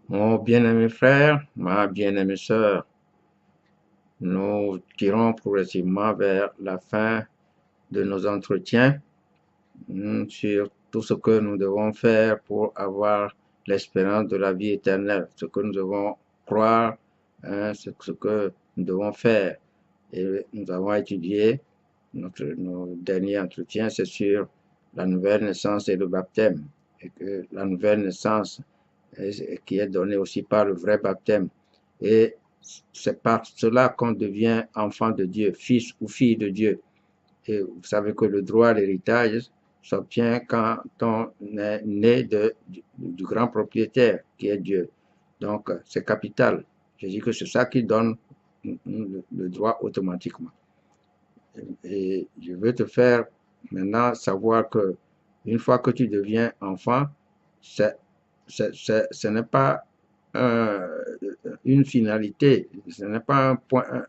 Mon bien-aimé frère, ma bien-aimée sœur, nous tirons progressivement vers la fin de nos entretiens sur tout ce que nous devons faire pour avoir l'espérance de la vie éternelle, ce que nous devons croire, ce que nous devons faire. Et nous avons étudié nos derniers entretiens, c'est sur la nouvelle naissance et le baptême, et que la nouvelle naissance qui est donnée aussi par le vrai baptême. Et c'est par cela qu'on devient enfant de Dieu, fils ou fille de Dieu. Et vous savez que le droit à l'héritage s'obtient quand on est né du grand propriétaire qui est Dieu. Donc, c'est capital. Je dis que c'est ça qui donne le droit automatiquement. Et je veux te faire maintenant savoir que une fois que tu deviens enfant, ce n'est pas une finalité, ce n'est pas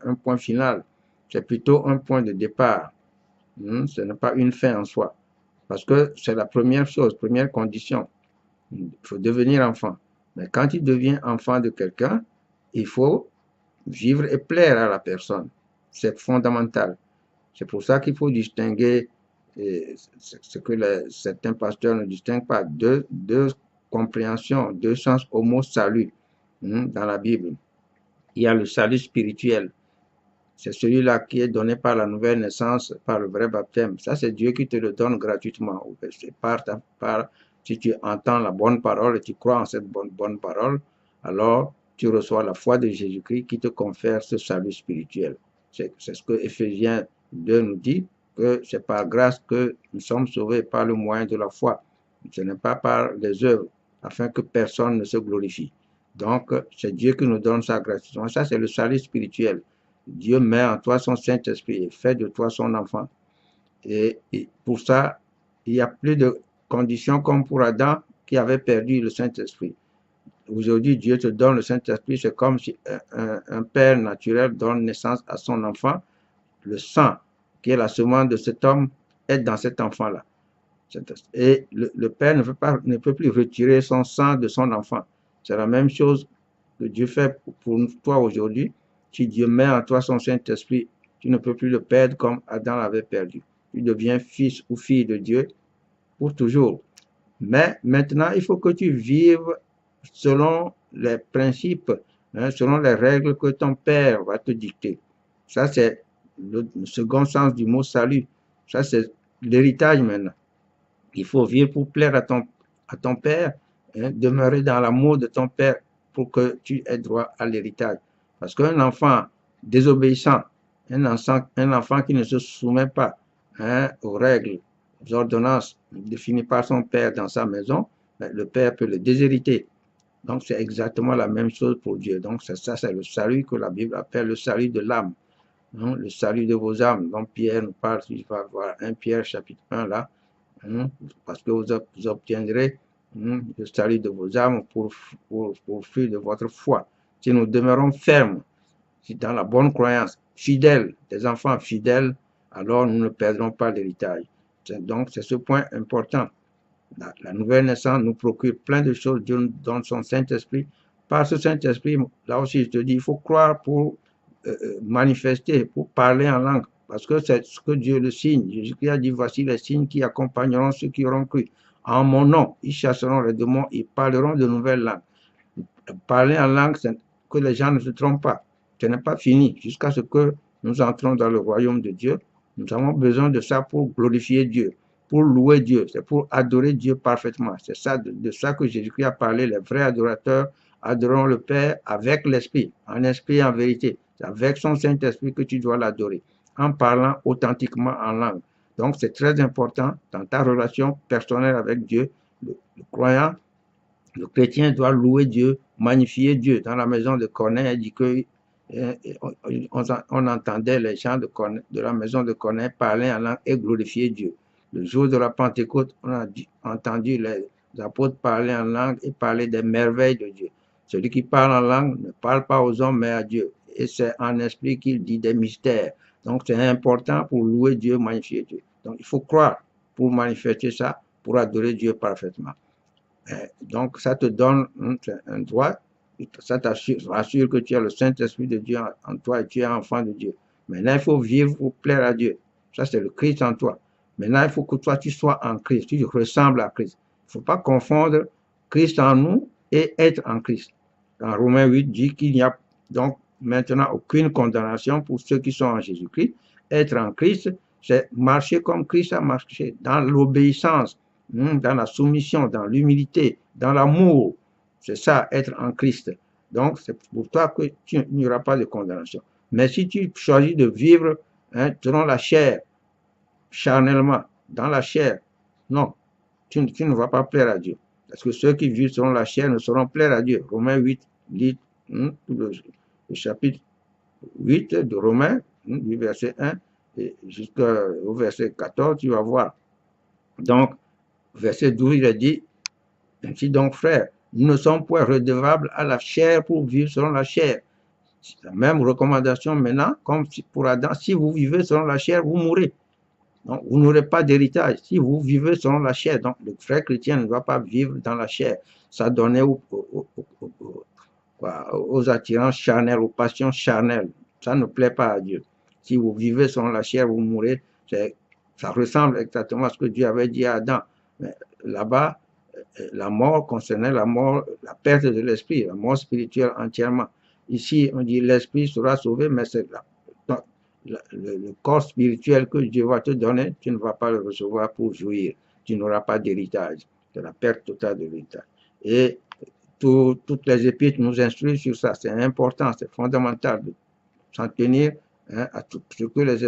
un point final, c'est plutôt un point de départ. Ce n'est pas une fin en soi. Parce que c'est la première chose, première condition. Il faut devenir enfant. Mais quand tu deviens enfant de quelqu'un, il faut vivre et plaire à la personne. C'est fondamental. C'est pour ça qu'il faut distinguer ce que certains pasteurs ne distinguent pas, deux compréhensions, deux sens au mot salut dans la Bible. Il y a le salut spirituel. C'est celui-là qui est donné par la nouvelle naissance, par le vrai baptême. Ça, c'est Dieu qui te le donne gratuitement. C'est si tu entends la bonne parole et tu crois en cette bonne parole, alors tu reçois la foi de Jésus-Christ qui te confère ce salut spirituel. C'est ce que Éphésiens 2 nous dit, que c'est par grâce que nous sommes sauvés par le moyen de la foi. Ce n'est pas par les œuvres, afin que personne ne se glorifie. Donc, c'est Dieu qui nous donne ça gratuitement. Ça, c'est le salut spirituel. Dieu met en toi son Saint-Esprit et fait de toi son enfant. Et pour ça, il n'y a plus de conditions comme pour Adam qui avait perdu le Saint-Esprit. Aujourd'hui, Dieu te donne le Saint-Esprit, c'est comme si un père naturel donne naissance à son enfant. Le sang, qui est la semence de cet homme, est dans cet enfant-là. Et le père ne peut plus retirer son sang de son enfant. C'est la même chose que Dieu fait pour toi aujourd'hui. Si Dieu met en toi son Saint-Esprit, tu ne peux plus le perdre comme Adam l'avait perdu. Tu deviens fils ou fille de Dieu pour toujours. Mais maintenant, il faut que tu vives selon les principes, selon les règles que ton père va te dicter. Ça, c'est le second sens du mot salut. Ça, c'est l'héritage maintenant. Il faut vivre pour plaire à ton père, demeurer dans l'amour de ton père pour que tu aies droit à l'héritage. Parce qu'un enfant désobéissant, un enfant qui ne se soumet pas aux règles, aux ordonnances définies par son père dans sa maison, le père peut le déshériter. Donc c'est exactement la même chose pour Dieu. Donc ça, c'est le salut que la Bible appelle le salut de l'âme. Le salut de vos âmes. Donc Pierre nous parle, il va voir 1 Pierre chapitre 1 là, parce que vous obtiendrez le salut de vos âmes pour fruit de votre foi. Si nous demeurons fermes, si dans la bonne croyance, fidèles, des enfants fidèles, alors nous ne perdrons pas l'héritage. Donc c'est ce point important. La nouvelle naissance nous procure plein de choses. Dieu nous donne son Saint-Esprit. Par ce Saint-Esprit, là aussi je te dis, il faut croire pour manifester, pour parler en langue. Parce que c'est ce que Dieu le signe. Jésus-Christ a dit, voici les signes qui accompagneront ceux qui auront cru. En mon nom, ils chasseront les démons, ils parleront de nouvelles langues. Parler en langue, c'est que les gens ne se trompent pas. Ce n'est pas fini. Jusqu'à ce que nous entrons dans le royaume de Dieu, nous avons besoin de ça pour glorifier Dieu, pour louer Dieu. C'est pour adorer Dieu parfaitement. C'est ça, de ça que Jésus-Christ a parlé. Les vrais adorateurs adoreront le Père avec l'Esprit, en esprit et en vérité. C'est avec son Saint-Esprit que tu dois l'adorer, en parlant authentiquement en langue. Donc, c'est très important dans ta relation personnelle avec Dieu. Le croyant, le chrétien doit louer Dieu, magnifier Dieu. Dans la maison de Corneille, il dit que on entendait les gens de la maison de Corneille parler en langue et glorifier Dieu. Le jour de la Pentecôte, on a entendu les apôtres parler en langue et parler des merveilles de Dieu. Celui qui parle en langue ne parle pas aux hommes, mais à Dieu. Et c'est en esprit qu'il dit des mystères. Donc c'est important pour louer Dieu, magnifier Dieu. Donc il faut croire pour manifester ça, pour adorer Dieu parfaitement. Donc ça te donne un droit ça t'assure que tu as le Saint-Esprit de Dieu en toi et tu es enfant de Dieu. Maintenant, il faut vivre pour plaire à Dieu. Ça, c'est le Christ en toi. Maintenant, il faut que toi, tu sois en Christ. Tu ressembles à Christ. Il ne faut pas confondre Christ en nous et être en Christ. Dans Romains 8 dit qu'il n'y a donc maintenant aucune condamnation pour ceux qui sont en Jésus-Christ. Être en Christ, c'est marcher comme Christ a marché, dans l'obéissance, dans la soumission, dans l'humilité, dans l'amour. C'est ça, être en Christ. Donc, c'est pour toi que tu n'y aura pas de condamnation. Mais si tu choisis de vivre selon la chair, charnellement, dans la chair, non, tu ne vas pas plaire à Dieu. Parce que ceux qui vivent selon la chair ne sauront plaire à Dieu. Romains 8, lit le chapitre 8 de Romains, du verset 1 jusqu'au verset 14, tu vas voir. Donc, verset 12, il a dit, ainsi donc, frères, nous ne sommes point redevables à la chair pour vivre selon la chair. C'est la même recommandation maintenant, comme pour Adam, si vous vivez selon la chair, vous mourrez. Donc, vous n'aurez pas d'héritage si vous vivez selon la chair. Donc, le frère chrétien ne doit pas vivre dans la chair. Ça donnait aux attirances charnelles, aux passions charnelles. Ça ne plaît pas à Dieu. Si vous vivez selon la chair, vous mourrez. Ça ressemble exactement à ce que Dieu avait dit à Adam. Mais là-bas, la mort concernait la mort, la perte de l'esprit, la mort spirituelle entièrement. Ici, on dit l'esprit sera sauvé, mais c'est le corps spirituel que Dieu va te donner, tu ne vas pas le recevoir pour jouir. Tu n'auras pas d'héritage. C'est la perte totale de l'héritage. Et toutes les épîtres nous instruisent sur ça. C'est important, c'est fondamental de s'en tenir à tout ce que les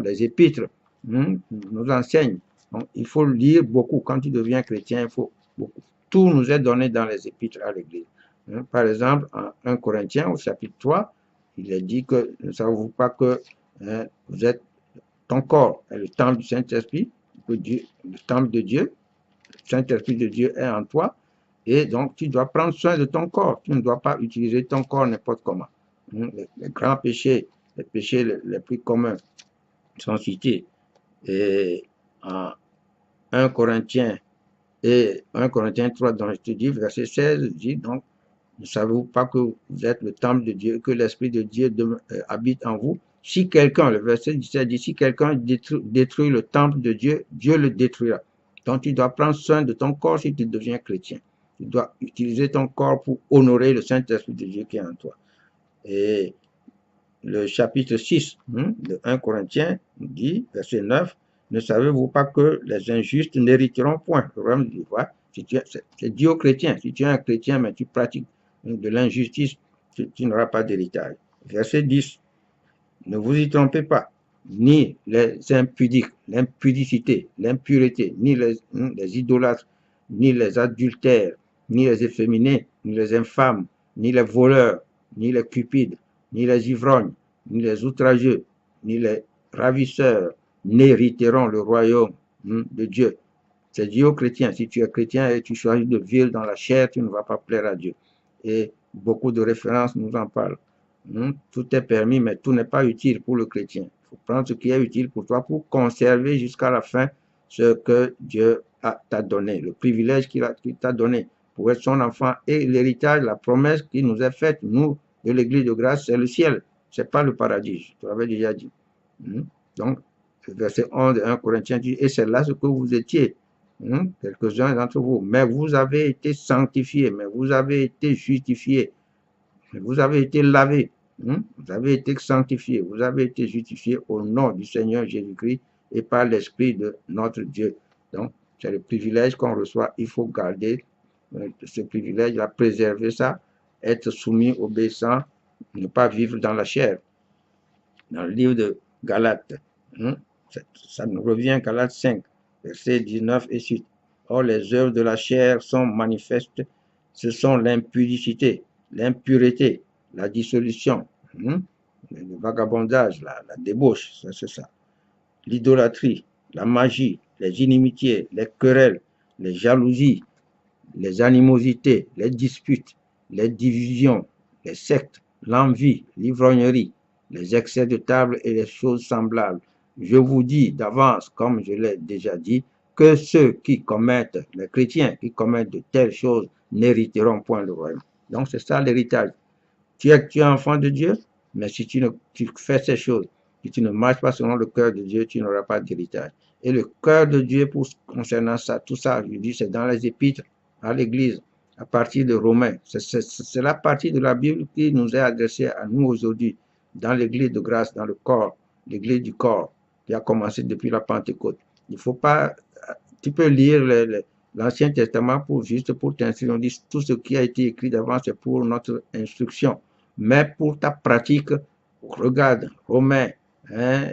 les épîtres nous enseignent. Donc, il faut lire beaucoup. Quand tu deviens chrétien, il faut beaucoup. Tout nous est donné dans les épîtres à l'Église. Par exemple, en 1 Corinthiens, au chapitre 3, il est dit que ne savez-vous pas que vous êtes, ton corps est le temple du Saint-Esprit, le temple de Dieu, le Saint-Esprit de Dieu est en toi, et donc tu dois prendre soin de ton corps. Tu ne dois pas utiliser ton corps n'importe comment. Les grands péchés, les péchés les plus communs sont cités. Et en 1 Corinthiens 3, dont je te dis, verset 16, dit donc, ne savez-vous pas que vous êtes le temple de Dieu, que l'Esprit de Dieu habite en vous? Si quelqu'un, le verset 17 dit, si quelqu'un détruit le temple de Dieu, Dieu le détruira. Donc tu dois prendre soin de ton corps si tu deviens chrétien. Tu dois utiliser ton corps pour honorer le Saint-Esprit de Dieu qui est en toi. Et le chapitre 6 de 1 Corinthiens dit, verset 9, ne savez-vous pas que les injustes n'hériteront point? C'est dit aux chrétiens. Si tu es un chrétien, mais tu pratiques de l'injustice, tu n'auras pas d'héritage. Verset 10, ne vous y trompez pas, ni les impudiques, l'impudicité, l'impureté, ni les idolâtres, ni les adultères, ni les efféminés, ni les infâmes, ni les voleurs, ni les cupides, ni les ivrognes, ni les outrageux, ni les ravisseurs n'hériteront le royaume de Dieu. C'est dit aux chrétiens. Si tu es chrétien et tu choisis de vivre dans la chair, tu ne vas pas plaire à Dieu. Et beaucoup de références nous en parlent. Tout est permis, mais tout n'est pas utile pour le chrétien. Il faut prendre ce qui est utile pour toi pour conserver jusqu'à la fin ce que Dieu t'a donné, le privilège qu'il t'a donné pour être son enfant et l'héritage, la promesse qui nous est faite, nous, de l'Église de grâce, c'est le ciel, c'est pas le paradis, je te l'avais déjà dit. Donc, verset 11 de 1 Corinthiens dit, et c'est là ce que vous étiez, quelques-uns d'entre vous, mais vous avez été sanctifiés, mais vous avez été justifiés, vous avez été lavés, vous avez été sanctifiés, vous avez été justifiés au nom du Seigneur Jésus-Christ et par l'Esprit de notre Dieu. Donc, c'est le privilège qu'on reçoit, il faut garder ce privilège, préserver ça, être soumis, obéissant, ne pas vivre dans la chair. Dans le livre de Galates, ça nous revient, Galates 5, versets 19 et suite. Or, les œuvres de la chair sont manifestes, ce sont l'impudicité, l'impureté, la dissolution, le vagabondage, la débauche, c'est ça, l'idolâtrie, la magie, les inimitiés, les querelles, les jalousies, les animosités, les disputes, les divisions, les sectes, l'envie, l'ivrognerie, les excès de table et les choses semblables. Je vous dis d'avance, comme je l'ai déjà dit, que ceux qui commettent, les chrétiens qui commettent de telles choses, n'hériteront point le royaume. Donc, c'est ça l'héritage. Tu es enfant de Dieu, mais si tu fais ces choses, si tu ne marches pas selon le cœur de Dieu, tu n'auras pas d'héritage. Et le cœur de Dieu, concernant ça, tout ça, je dis, c'est dans les épîtres à l'Église, à partir de Romains. C'est la partie de la Bible qui nous est adressée à nous aujourd'hui, dans l'Église de grâce, dans le corps, l'Église du corps, qui a commencé depuis la Pentecôte. Il faut pas, tu peux lire l'Ancien Testament juste pour t'instruire. On dit tout ce qui a été écrit d'avant, c'est pour notre instruction. Mais pour ta pratique, regarde Romains, hein,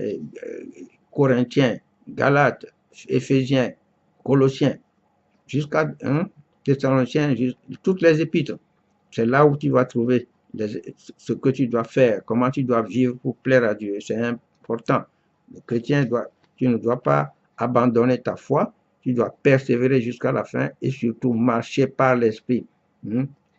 Corinthiens, Galates, Éphésiens, Colossiens, jusqu'à Thessaloniciens, toutes les épîtres. C'est là où tu vas trouver ce que tu dois faire, comment tu dois vivre pour plaire à Dieu. C'est important. Le chrétien tu ne dois pas abandonner ta foi, tu dois persévérer jusqu'à la fin et surtout marcher par l'esprit.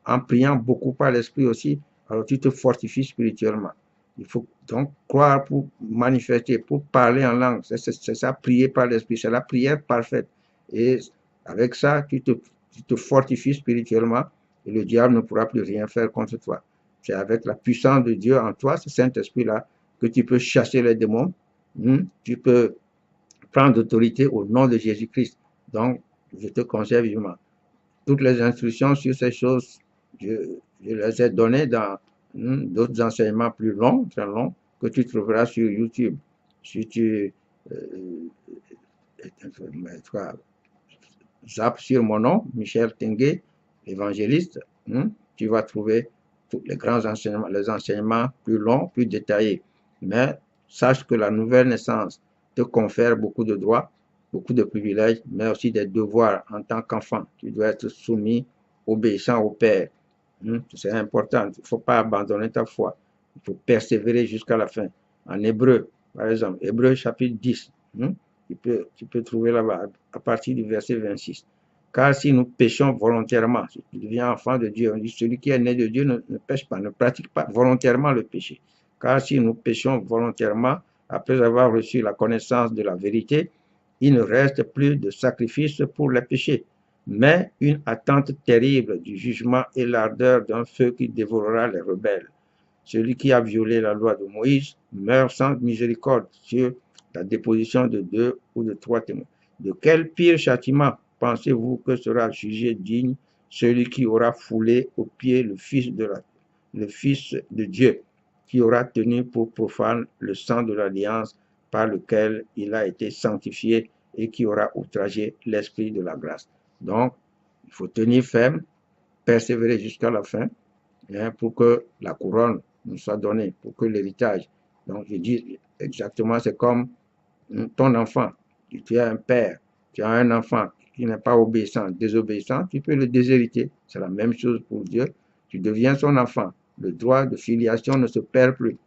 En priant beaucoup par l'esprit aussi, alors tu te fortifies spirituellement. Il faut donc croire pour manifester, pour parler en langue. C'est ça, prier par l'esprit. C'est la prière parfaite. Et avec ça, tu te fortifies spirituellement et le diable ne pourra plus rien faire contre toi. C'est avec la puissance de Dieu en toi, ce Saint-Esprit-là, que tu peux chasser les démons. Tu peux prendre d'autorité au nom de Jésus-Christ. Donc, je te conseille vivement. Toutes les instructions sur ces choses, je les ai données dans d'autres enseignements plus longs, très longs, que tu trouveras sur YouTube. Si tu zappes sur mon nom, Michel Tengué, évangéliste, tu vas trouver tous les grands enseignements, les enseignements plus longs, plus détaillés. Mais sache que la nouvelle naissance te confère beaucoup de droits, beaucoup de privilèges, mais aussi des devoirs en tant qu'enfant. Tu dois être soumis, obéissant au Père. C'est important. Il ne faut pas abandonner ta foi. Il faut persévérer jusqu'à la fin. En Hébreu, par exemple, Hébreu chapitre 10, tu peux trouver là-bas à partir du verset 26. Car si nous péchons volontairement, si tu deviens enfant de Dieu, on dit celui qui est né de Dieu ne pêche pas, ne pratique pas volontairement le péché. Car si nous péchons volontairement, après avoir reçu la connaissance de la vérité, il ne reste plus de sacrifice pour les péchés, mais une attente terrible du jugement et l'ardeur d'un feu qui dévorera les rebelles. Celui qui a violé la loi de Moïse meurt sans miséricorde sur la déposition de 2 ou de 3 témoins. De quel pire châtiment pensez-vous que sera jugé digne celui qui aura foulé aux pieds le Fils de Dieu, qui aura tenu pour profane le sang de l'alliance par lequel il a été sanctifié et qui aura outragé l'esprit de la grâce. Donc, il faut tenir ferme, persévérer jusqu'à la fin, pour que la couronne nous soit donnée, pour que l'héritage. Donc, je dis exactement, c'est comme ton enfant. Tu as un père, tu as un enfant qui n'est pas obéissant, désobéissant, tu peux le déshériter. C'est la même chose pour Dieu. Tu deviens son enfant. Le droit de filiation ne se perd plus.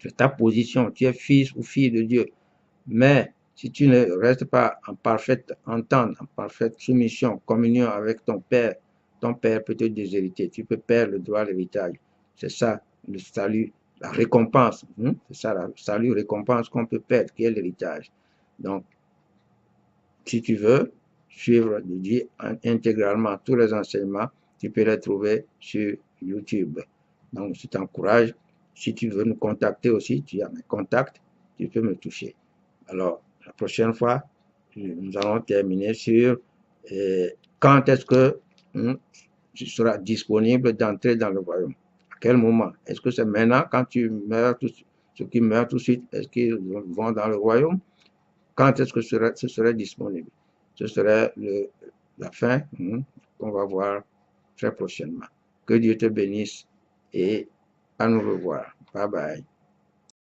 C'est ta position. Tu es fils ou fille de Dieu. Mais si tu ne restes pas en parfaite entente, en parfaite soumission, communion avec ton père peut te déshériter. Tu peux perdre le droit à l'héritage. C'est ça le salut, la récompense. C'est ça la salut, récompense qu'on peut perdre, qui est l'héritage. Donc, si tu veux suivre intégralement tous les enseignements, tu peux les trouver sur YouTube. Donc, je t'encourage. Si tu veux nous contacter aussi, tu as mes contacts, tu peux me toucher. Alors, la prochaine fois, nous allons terminer sur quand est-ce que tu seras disponible d'entrer dans le royaume. À quel moment? Est-ce que c'est maintenant, quand tu meurs, ceux qui meurent tout de suite, est-ce qu'ils vont dans le royaume? Quand est-ce que ce serait disponible? Ce serait la fin qu'on va voir très prochainement. Que Dieu te bénisse et à nous revoir. Bye bye.